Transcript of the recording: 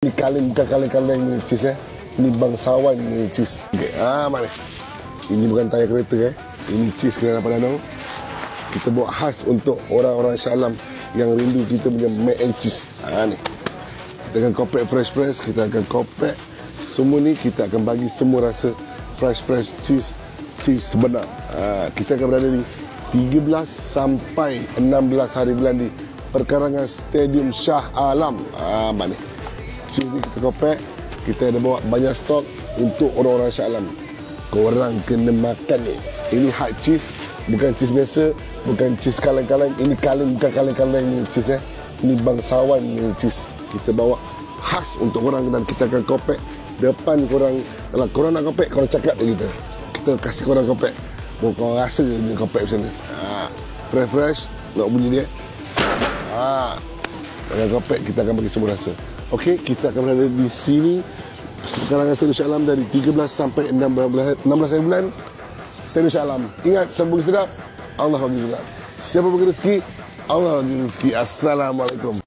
Ini kaleng, bukan kaleng-kaleng ni cheese Ini bangsawan ni cheese. Okay. Mana? Ini bukan tayar kereta Ini cheese kena dapat danau. Kita buat khas untuk orang-orang Shah Alam yang rindu kita punya mac and cheese. Ni. Kita akan kopek fresh-fresh, kita akan kopek. Semua ni kita akan bagi semua rasa fresh cheese sebenar. Kita akan berada di 13 sampai 16 hari bulan di perkarangan Stadium Shah Alam. Mana? Cheese ni kita kopek. Kita ada bawa banyak stok untuk orang-orang Shah Alam. Korang kena makan ni. Ini hard cheese, bukan cheese biasa, bukan cheese kaleng-kaleng. Ini kaleng, bukan kaleng-kaleng ni cheese Ini bangsawan ni cheese. Kita bawa khas untuk korang dan kita akan kopek depan korang. Kalau korang nak kopek, korang cakap je kita. Kita kasih korang kopek. Korang rasa ni kopek macam ni. Fresh, nak bunyi dia. Dengan kopek kita akan bagi semua rasa. Okey, kita akan berada di sini perkarangan Stadium Shah Alam dari 13 sampai 16 hari bulan. Stadium Shah Alam. Ingat, siapa bagi sedap, Allah bagi sedap. Siapa bagi rezeki, Allah bagi rezeki. Assalamualaikum.